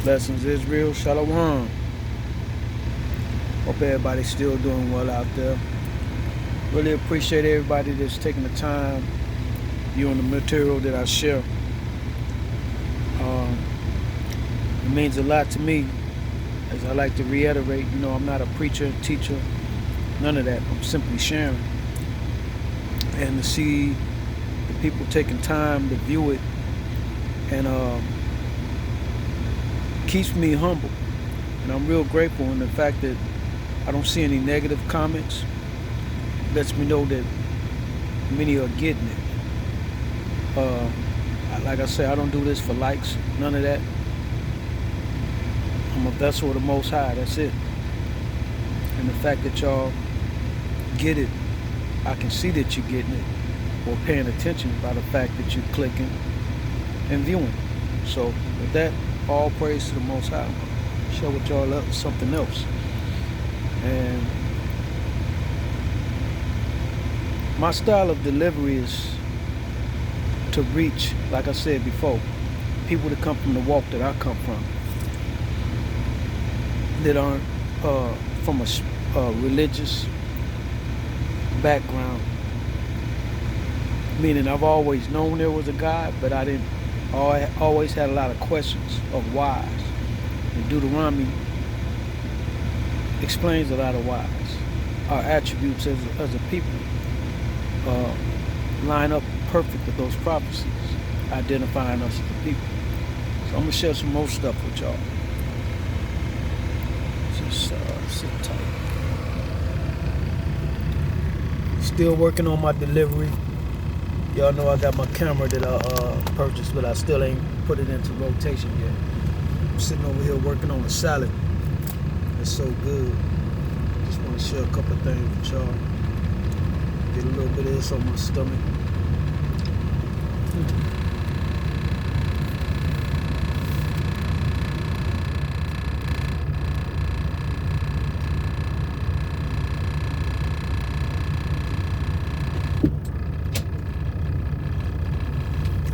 Blessings, Israel. Shalom. Hope everybody's still doing well out there. Really appreciate everybody that's taking the time viewing the material that I share. Um, it means a lot to me. As I like to reiterate, I'm not a preacher, teacher, none of that. I'm simply sharing. And to see the people taking time to view it and keeps me humble. And I'm real grateful in the fact that I don't see any negative comments. Lets me know that many are getting it. Like I say, I don't do this for likes, none of that. I'm a vessel of the Most High, that's it. And the fact that y'all get it, I can see that you're getting it or paying attention by the fact that you're clicking and viewing. So with that, all praise to the Most High. Share with y'all something else. And my style of delivery is to reach, like I said before, people that come from the walk that I come from, that aren't from a religious background. Meaning I've always known there was a God, but I always had a lot of questions of whys. And Deuteronomy explains a lot of whys. Our attributes as a people line up perfect with those prophecies, identifying us as a people. So I'm going to share some more stuff with y'all. Just sit tight. Still working on my delivery. Y'all know I got my camera that I purchased, but I still ain't put it into rotation yet. I'm sitting over here working on a salad. It's so good. Just want to share a couple of things with y'all. Get a little bit of this on my stomach.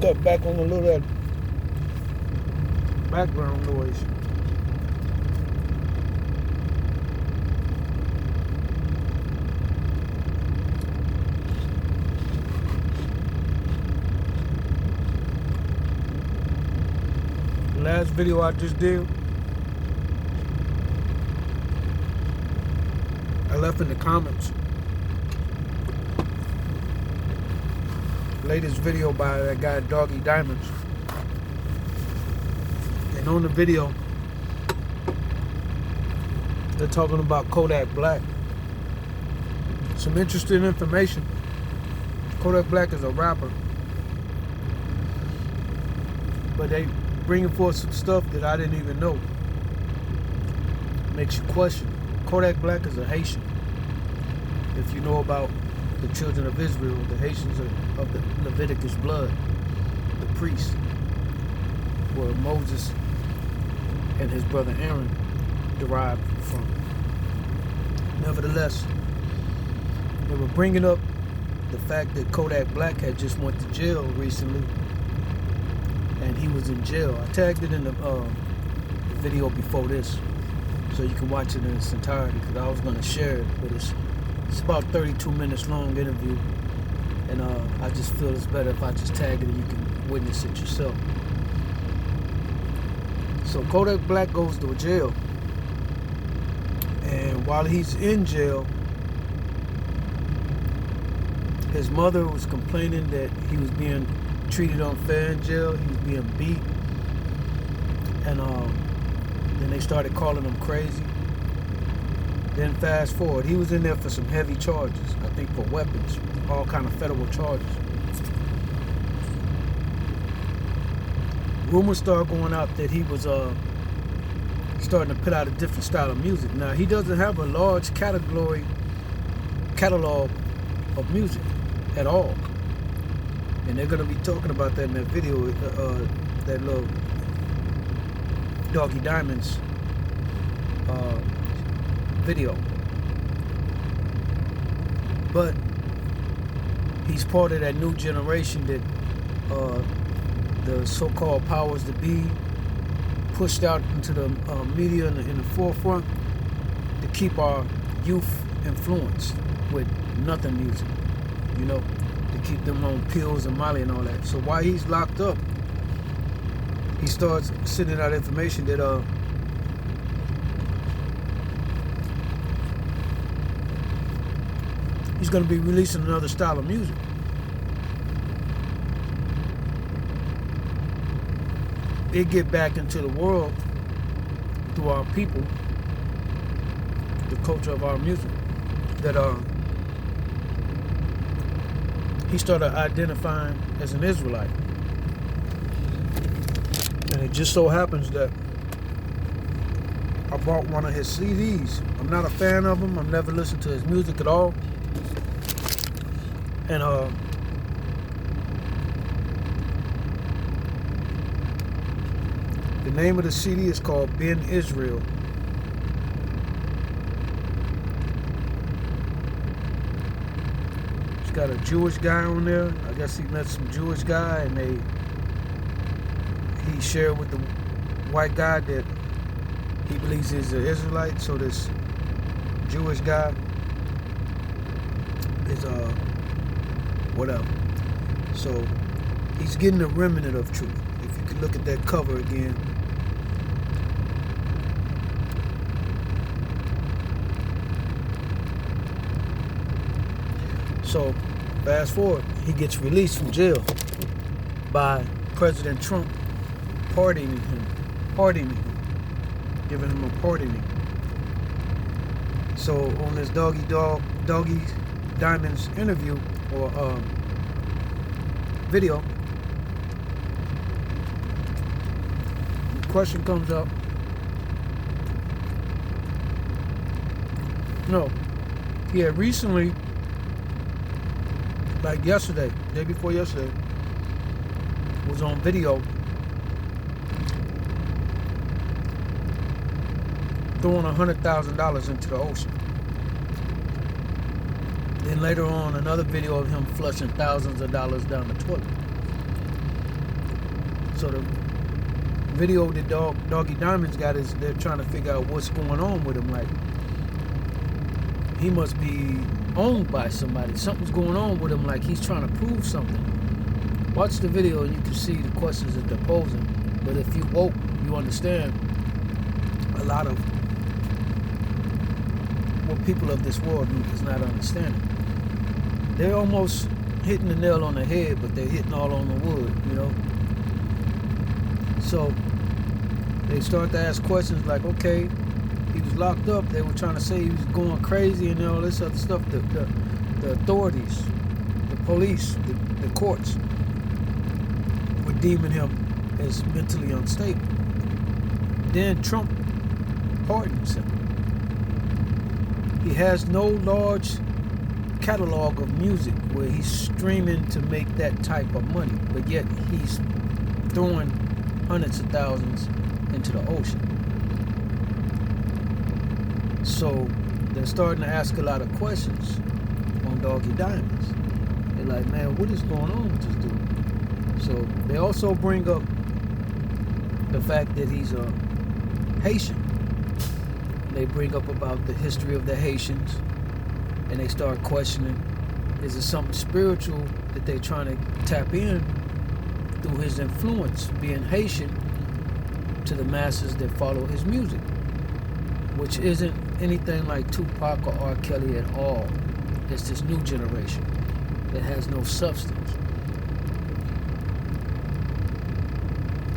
Cut back on a little of that background noise. Last video I just did, I left in the comments latest video by that guy Doggy Dogg, and on the video they're talking about Kodak Black. Some interesting information. Kodak Black is a rapper, but they bringing forth some stuff that I didn't even know. Makes you question. Kodak Black is a Haitian. If you know about the children of Israel, the Haitians are of the Leviticus blood, the priests, where Moses and his brother Aaron derived from. Nevertheless, they were bringing up the fact that Kodak Black had just went to jail recently, and he was in jail. I tagged it in the video before this, so you can watch it in its entirety, because I was going to share it, but it's about 32 minutes long interview, and I just feel it's better if I just tag it and you can witness it yourself. So Kodak Black goes to jail, and while he's in jail, his mother was complaining that he was being treated unfair in jail. He was being beat, and then they started calling him crazy. Then fast forward, he was in there for some heavy charges, I think for weapons, all kind of federal charges. Rumors started going out that he was starting to put out a different style of music. Now, he doesn't have a large catalog of music at all. And they're going to be talking about that in that video, that little Doggy Diamond's video. But he's part of that new generation that the so-called powers that be pushed out into the media in the forefront to keep our youth influenced with nothing music, you know, to keep them on pills and Molly and all that. So while he's locked up, he starts sending out information that he's going to be releasing another style of music. It get back into the world through our people, the culture of our music, that he started identifying as an Israelite. And it just so happens that I bought one of his CDs. I'm not a fan of him. I've never listened to his music at all. And the name of the CD is called Ben Israel. It's got a Jewish guy on there. I guess he met some Jewish guy, and he shared with the white guy that he believes he's an Israelite. So this Jewish guy is whatever. So he's getting a remnant of truth. If you could look at that cover again. So fast forward, he gets released from jail by President Trump pardoning him, giving him a pardoning. So on this Doggy Diamond's interview or video, the question comes up. No, he had recently, like yesterday, day before yesterday, was on video throwing $100,000 into the ocean. Then later on, another video of him flushing thousands of dollars down the toilet. So the video that Doggy Diamond's got is they're trying to figure out what's going on with him. Like, he must be owned by somebody. Something's going on with him, like he's trying to prove something. Watch the video and you can see the questions that they're posing. But if you woke, you understand a lot of what people of this world is not understanding. They're almost hitting the nail on the head, but they're hitting all on the wood, you know? So they start to ask questions like, okay, he was locked up. They were trying to say he was going crazy and all this other stuff. The authorities, the police, the courts were deeming him as mentally unstable. Then Trump pardons him. He has no large catalog of music where he's streaming to make that type of money, but yet he's throwing hundreds of thousands into the ocean. So they're starting to ask a lot of questions on Doggy Diamonds. They're like, man, what is going on with this dude? So they also bring up the fact that he's a Haitian. They bring up about the history of the Haitians, and they start questioning, is it something spiritual that they're trying to tap in through his influence, being Haitian, to the masses that follow his music, which isn't anything like Tupac or R. Kelly at all. It's this new generation that has no substance.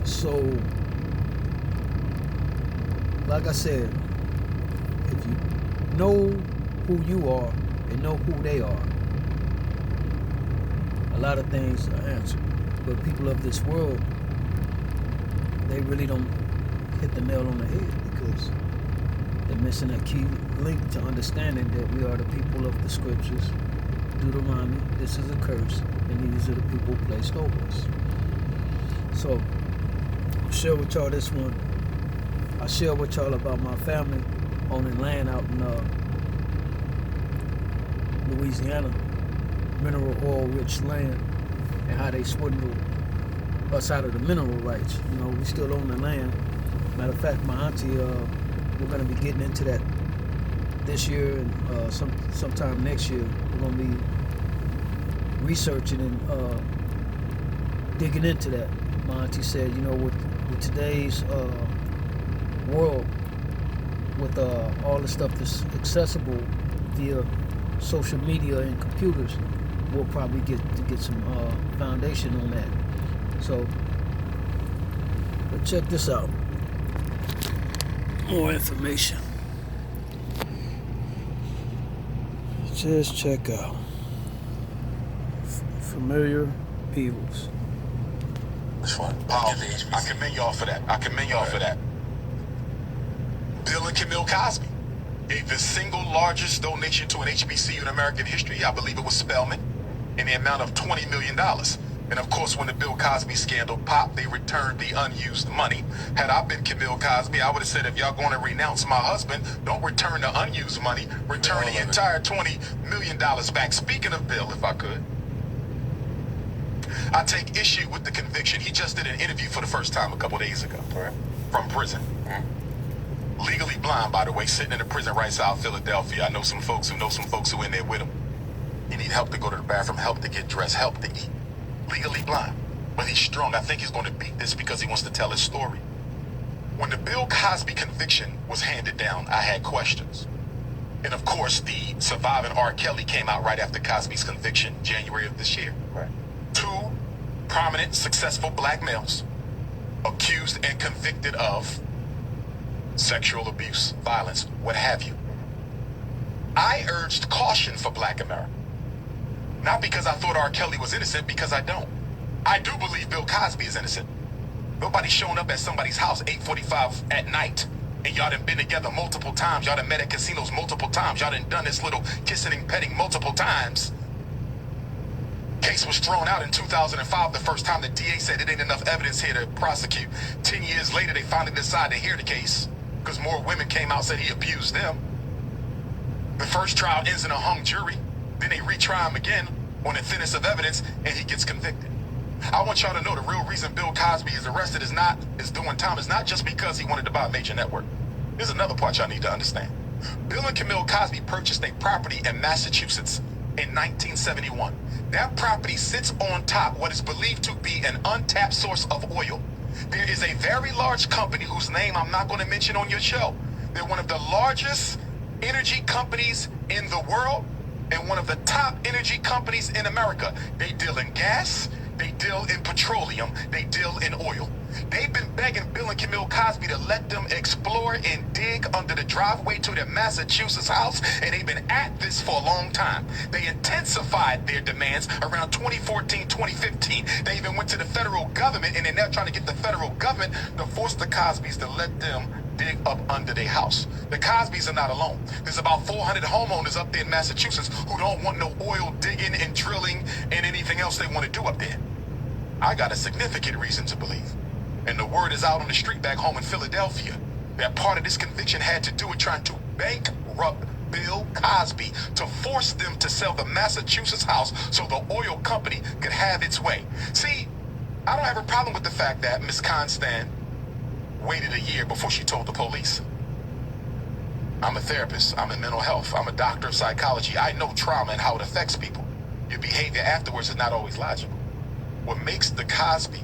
So, like I said, if you know who you are and know who they are, a lot of things are answered. But people of this world, they really don't hit the nail on the head because they're missing a key link to understanding that we are the people of the scriptures. Deuteronomy, this is a curse, and these are the people placed over us. So, I'll share with y'all this one. I'll share with y'all about my family owning land out in Louisiana, mineral oil rich land, and how they swindled us out of the mineral rights. You know, we still own the land, Matter of fact, my auntie, we're gonna be getting into that this year and sometime next year. We're gonna be researching and digging into that. My auntie said, with today's world, with all the stuff that's accessible via social media and computers, we'll probably get some foundation on that. So, but check this out. More information. Just check out familiar evils. This one, powerful. I commend y'all for that. Bill and Camille Cosby gave the single largest donation to an HBCU in American history. I believe it was Spelman, in the amount of $20 million. And of course, when the Bill Cosby scandal popped, they returned the unused money. Had I been Camille Cosby, I would have said, if y'all going to renounce my husband, don't return the unused money, return the entire $20 million back. Speaking of Bill, if I could, I take issue with the conviction. He just did an interview for the first time a couple days ago, right? From prison. Legally blind, by the way, sitting in a prison right south Philadelphia. I know some folks who in there with him. He need help to go to the bathroom, help to get dressed, help to eat. Legally blind, but he's strong. I think he's going to beat this because he wants to tell his story. When the Bill Cosby conviction was handed down, I had questions. And of course, the surviving R. Kelly came out right after Cosby's conviction, January of this year. Right. Two prominent, successful black males accused and convicted of sexual abuse, violence, what have you. I urged caution for black America. Not because I thought R. Kelly was innocent, because I don't. I do believe Bill Cosby is innocent. Nobody's showing up at somebody's house 8:45 at night, and y'all done been together multiple times. Y'all done met at casinos multiple times. Y'all done this little kissing and petting multiple times. Case was thrown out in 2005, the first time the DA said it ain't enough evidence here to prosecute. 10 years later, they finally decided to hear the case because more women came out and said he abused them. The first trial ends in a hung jury. Then they retry him again on the thinnest of evidence, and he gets convicted. I want y'all to know the real reason Bill Cosby is arrested is doing time is not just because he wanted to buy a major network. There's another part y'all need to understand. Bill and Camille Cosby purchased a property in Massachusetts in 1971. That property sits on top what is believed to be an untapped source of oil. There is a very large company whose name I'm not going to mention on your show. They're one of the largest energy companies in the world and one of the top energy companies in America. They deal in gas, they deal in petroleum, they deal in oil. They've been begging Bill and Camille Cosby to let them explore and dig under the driveway to their Massachusetts house, and they've been at this for a long time. They intensified their demands around 2014, 2015. They even went to the federal government, and they're now trying to get the federal government to force the Cosbys to let them dig up under their house. The Cosbys are not alone. There's about 400 homeowners up there in Massachusetts who don't want no oil digging and drilling and anything else they want to do up there. I got a significant reason to believe, and the word is out on the street back home in Philadelphia, that part of this conviction had to do with trying to bankrupt Bill Cosby to force them to sell the Massachusetts house so the oil company could have its way. See, I don't have a problem with the fact that Miss Constant waited a year before she told the police. I'm a therapist. I'm in mental health. I'm a doctor of psychology. I know trauma and how it affects people. Your behavior afterwards is not always logical. What makes the Cosby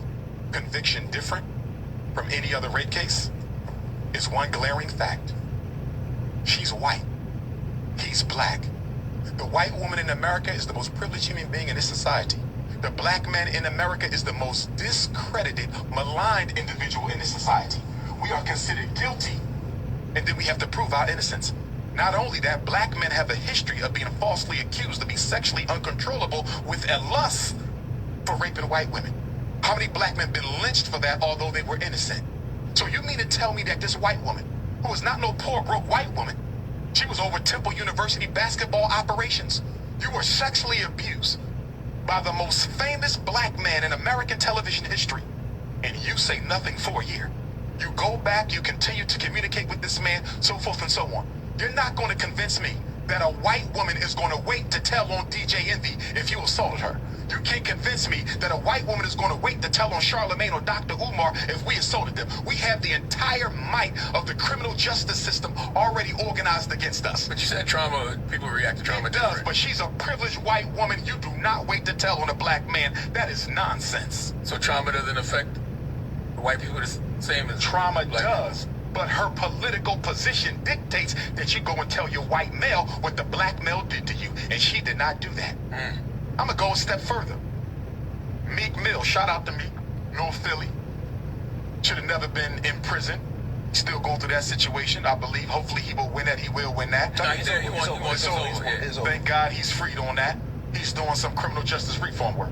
conviction different from any other rape case is one glaring fact. She's white. He's black. The white woman in America is the most privileged human being in this society. The black man in America is the most discredited, maligned individual in this society. We are considered guilty, and then we have to prove our innocence. Not only that, black men have a history of being falsely accused of being sexually uncontrollable with a lust for raping white women. How many black men been lynched for that, although they were innocent? So you mean to tell me that this white woman, who is not no poor, broke white woman, she was over Temple University basketball operations, you were sexually abused by the most famous black man in American television history, and you say nothing for a year. You go back, you continue to communicate with this man, so forth and so on. You're not going to convince me that a white woman is going to wait to tell on DJ Envy if you assaulted her. You can't convince me that a white woman is going to wait to tell on Charlemagne or Dr. Umar if we assaulted them. We have the entire might of the criminal justice system already organized against us. But you said trauma, people react to trauma It does, different. but she's a privileged white woman. You do not wait to tell on a black man. That is nonsense. So trauma doesn't affect white people the same as Trauma black does, but her political position dictates that you go and tell your white male what the black male did to you, and she did not do that. I'm gonna go a step further. Meek Mill, shout out to Meek, North Philly. Should have never been in prison. Still going through that situation. I believe, hopefully he will win that. He will win that. No, he's there. He wants It's over. it's over. Thank God he's freed on that. He's doing some criminal justice reform work.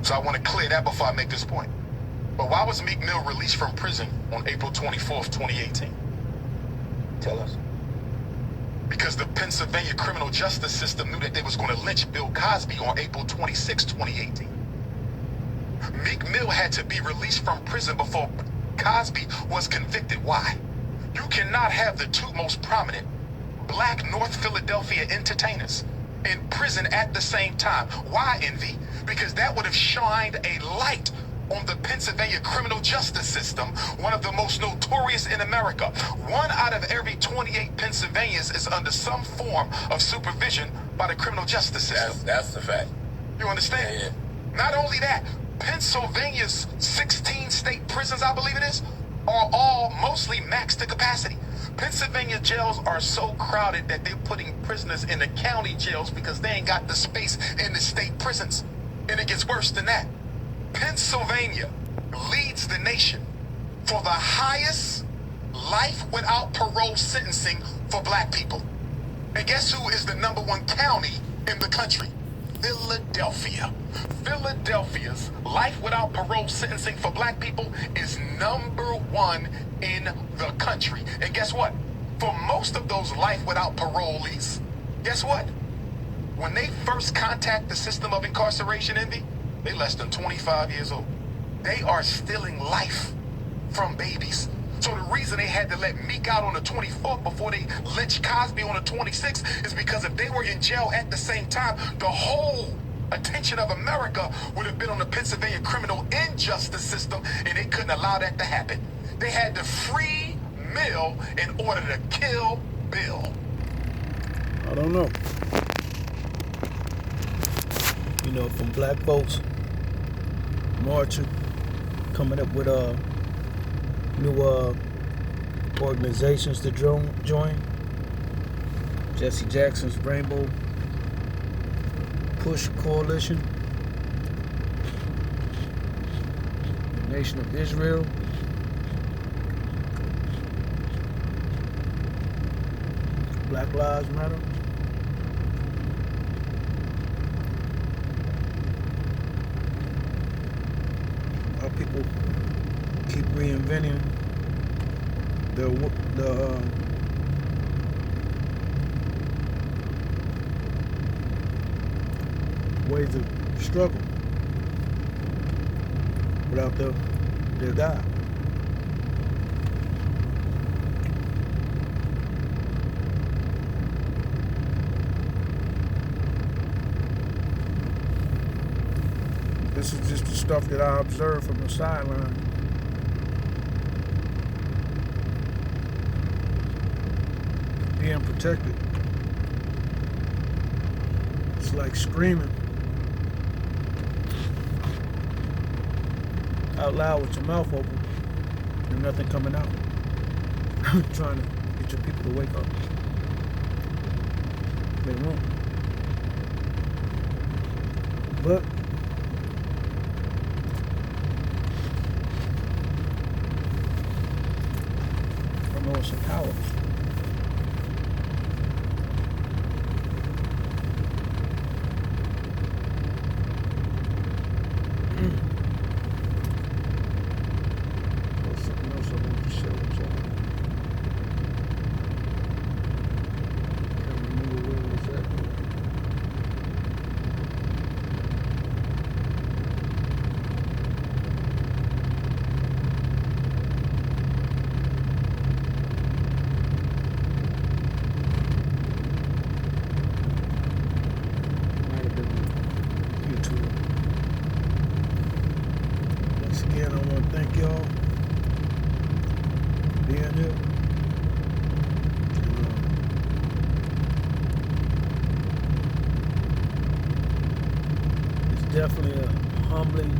So I want to clear that before I make this point. But why was Meek Mill released from prison on April 24th, 2018? Tell us. Because the Pennsylvania criminal justice system knew that they was going to lynch Bill Cosby on April 26, 2018. Meek Mill had to be released from prison before Cosby was convicted. Why? You cannot have the two most prominent black North Philadelphia entertainers in prison at the same time. Why, Envy? Because that would have shined a light on the Pennsylvania criminal justice system, one of the most notorious in America. 1 out of every 28 Pennsylvanians is under some form of supervision by the criminal justice system. That's the fact. You understand? Yeah. Not only that, Pennsylvania's 16 state prisons, I believe it is, are all mostly maxed to capacity. Pennsylvania jails are so crowded that they're putting prisoners in the county jails because they ain't got the space in the state prisons. And it gets worse than that. Pennsylvania leads the nation for the highest life without parole sentencing for black people. And guess who is the #1 county in the country? Philadelphia. Philadelphia's life without parole sentencing for black people is #1 in the country. And guess what? For most of those life without parolees, guess what? When they first contact the system of incarceration, Envy, they less than 25 years old. They are stealing life from babies. So the reason they had to let Meek out on the 24th before they lynched Cosby on the 26th is because if they were in jail at the same time, the whole attention of America would have been on the Pennsylvania criminal injustice system, and they couldn't allow that to happen. They had to free Mill in order to kill Bill. I don't know. You know, from black folks marching, coming up with new organizations to join. Jesse Jackson's Rainbow Push Coalition, the Nation of Israel, Black Lives Matter. Our people keep reinventing the ways of struggle without their God. This is just the stuff that I observe from the sideline. Being protected. It's like screaming out loud with your mouth open and nothing coming out. Trying to get your people to wake up. They won't. But I know some power. There's something else I want to share with y'all. Can't remember where it was at. being here. It's definitely a humbling,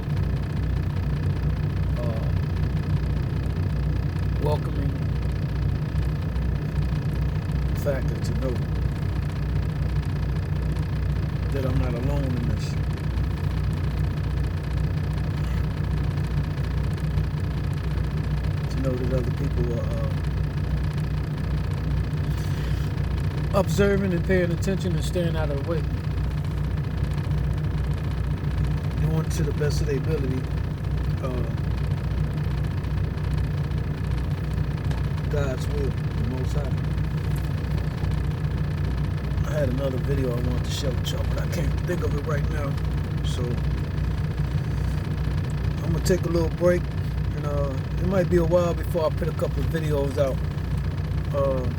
welcoming factor to know that I'm not alone in this. To know that other people are observing and paying attention and staying out of the way. Doing it to the best of their ability. God's will, the Most High. I had another video I wanted to share with y'all, but I can't think of it right now. So I'm gonna take a little break, and it might be a while before I put a couple of videos out. I'm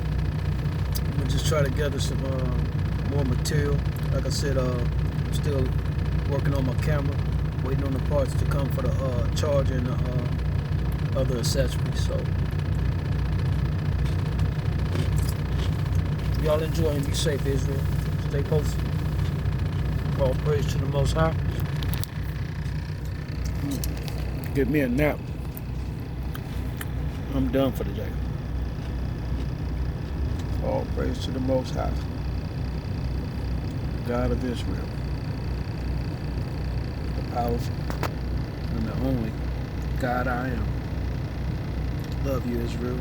gonna just try to gather some more material. Like I said, I'm still working on my camera, waiting on the parts to come for the charger and the other accessories. So y'all enjoy and be safe, Israel. Stay posted. All praise to the Most High. Get me a nap. I'm done for the day. All praise to the Most High, God of Israel, the powerful and the only God I am. Love you, Israel.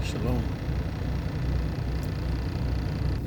Shalom.